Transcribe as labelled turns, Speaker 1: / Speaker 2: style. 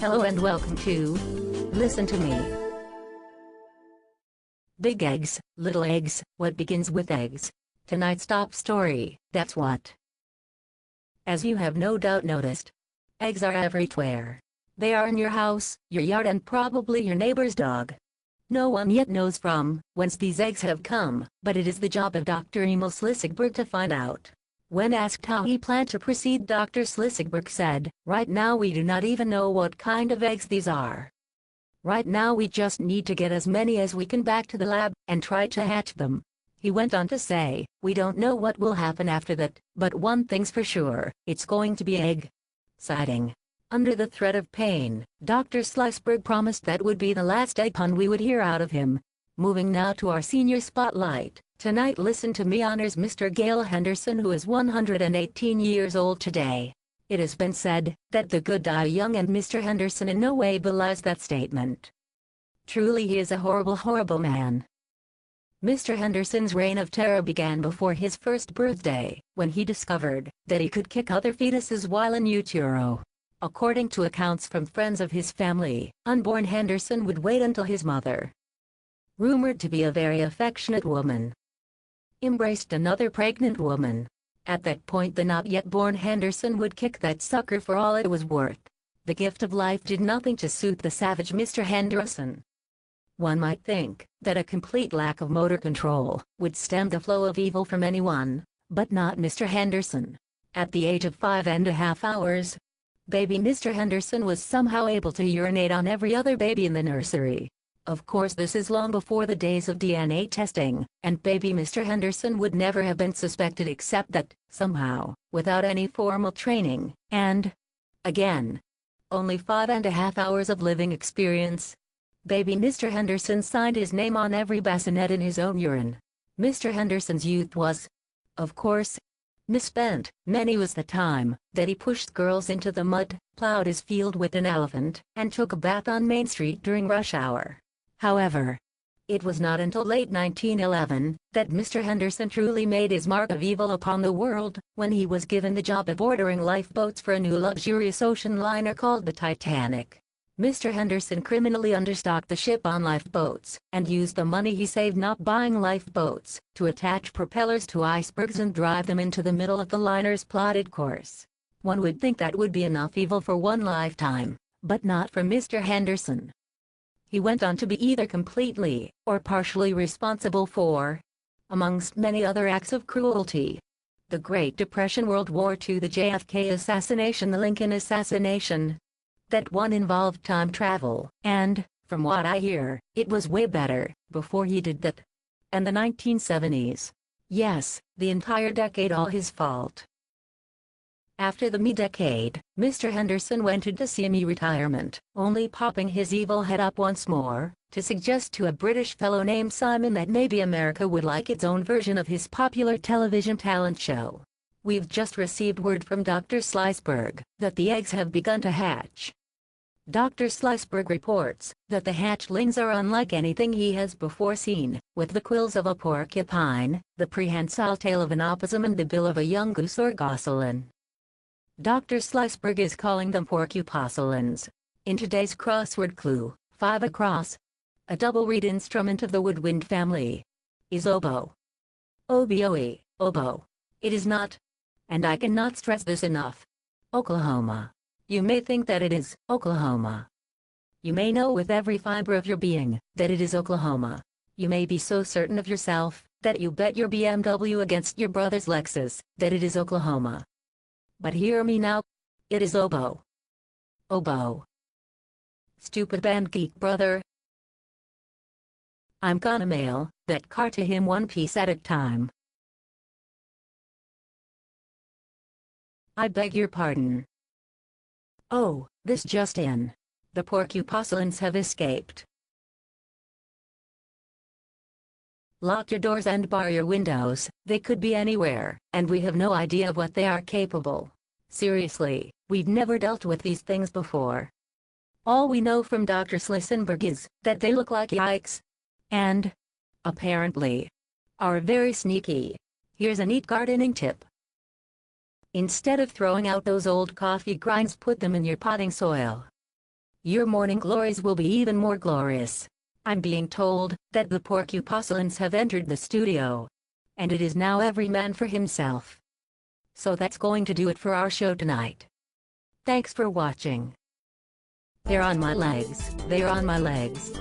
Speaker 1: Hello and welcome to Listen to Me. Big eggs, little eggs, what begins with eggs? Tonight's top story, that's what. As you have no doubt noticed, eggs are everywhere. They are in your house, your yard, and probably your neighbor's dog. No one yet knows from whence these eggs have come, but it is the job of Dr. Emil Slissigberg to find out. When asked how he planned to proceed, Dr. Slissigberg said, "Right now we do not even know what kind of eggs these are. Right now we just need to get as many as we can back to the lab and try to hatch them." He went on to say, "We don't know what will happen after that, but one thing's for sure, it's going to be egg sighting." Under the threat of pain, Dr. Slisberg promised that would be the last egg pun we would hear out of him. Moving now to our senior spotlight. Tonight Listen to Me honors Mr. Gail Henderson, who is 118 years old today. It has been said that the good die young, and Mr. Henderson in no way belies that statement. Truly he is a horrible, horrible man. Mr. Henderson's reign of terror began before his first birthday, when he discovered that he could kick other fetuses while in utero. According to accounts from friends of his family, unborn Henderson would wait until his mother, rumored to be a very affectionate woman, embraced another pregnant woman. At that point the not yet born Henderson would kick that sucker for all it was worth. The gift of life did nothing to suit the savage Mr. Henderson. One might think that a complete lack of motor control would stem the flow of evil from anyone, but not Mr. Henderson. At the age of 5.5 hours, baby Mr. Henderson was somehow able to urinate on every other baby in the nursery. Of course this is long before the days of DNA testing, and baby Mr. Henderson would never have been suspected except that, somehow, without any formal training, and, again, only 5.5 hours of living experience, baby Mr. Henderson signed his name on every bassinet in his own urine. Mr. Henderson's youth was, of course, misspent. Many was the time that he pushed girls into the mud, plowed his field with an elephant, and took a bath on Main Street during rush hour. However, it was not until late 1911 that Mr. Henderson truly made his mark of evil upon the world, when he was given the job of ordering lifeboats for a new luxurious ocean liner called the Titanic. Mr. Henderson criminally understocked the ship on lifeboats, and used the money he saved not buying lifeboats, to attach propellers to icebergs and drive them into the middle of the liner's plotted course. One would think that would be enough evil for one lifetime, but not for Mr. Henderson. He went on to be either completely or partially responsible for, amongst many other acts of cruelty, the Great Depression, World War II, the JFK assassination, the Lincoln assassination. That one involved time travel, and, from what I hear, it was way better before he did that. And the 1970s. Yes, the entire decade all his fault. After the me decade, Mr. Henderson went into semi-retirement, only popping his evil head up once more, to suggest to a British fellow named Simon that maybe America would like its own version of his popular television talent show. We've just received word from Dr. Slisberg that the eggs have begun to hatch. Dr. Slisberg reports that the hatchlings are unlike anything he has before seen, with the quills of a porcupine, the prehensile tail of an opossum, and the bill of a young goose or gosselin. Dr. Slisberg is calling them porcupossums. In today's crossword clue, 5 across, a double reed instrument of the woodwind family, is oboe. Oboe, oboe. It is not, and I cannot stress this enough, Oklahoma. You may think that it is Oklahoma. You may know with every fiber of your being that it is Oklahoma. You may be so certain of yourself that you bet your BMW against your brother's Lexus that it is Oklahoma. But hear me now, it is oboe. Oboe. Stupid band geek brother. I'm gonna mail that car to him one piece at a time. I beg your pardon. Oh, this just in. The porcupossums have escaped. Lock your doors and bar your windows. They could be anywhere, and we have no idea of what they are capable. Seriously, we've never dealt with these things before. All we know from Dr. Slissenberg is that they look like yikes. And, apparently, are very sneaky. Here's a neat gardening tip. Instead of throwing out those old coffee grinds, put them in your potting soil. your morning glories will be even more glorious. I'm being told that the Porcupusculans have entered the studio, and it is now every man for himself. So that's going to do it for our show tonight. Thanks for watching. They're on my legs, they're on my legs.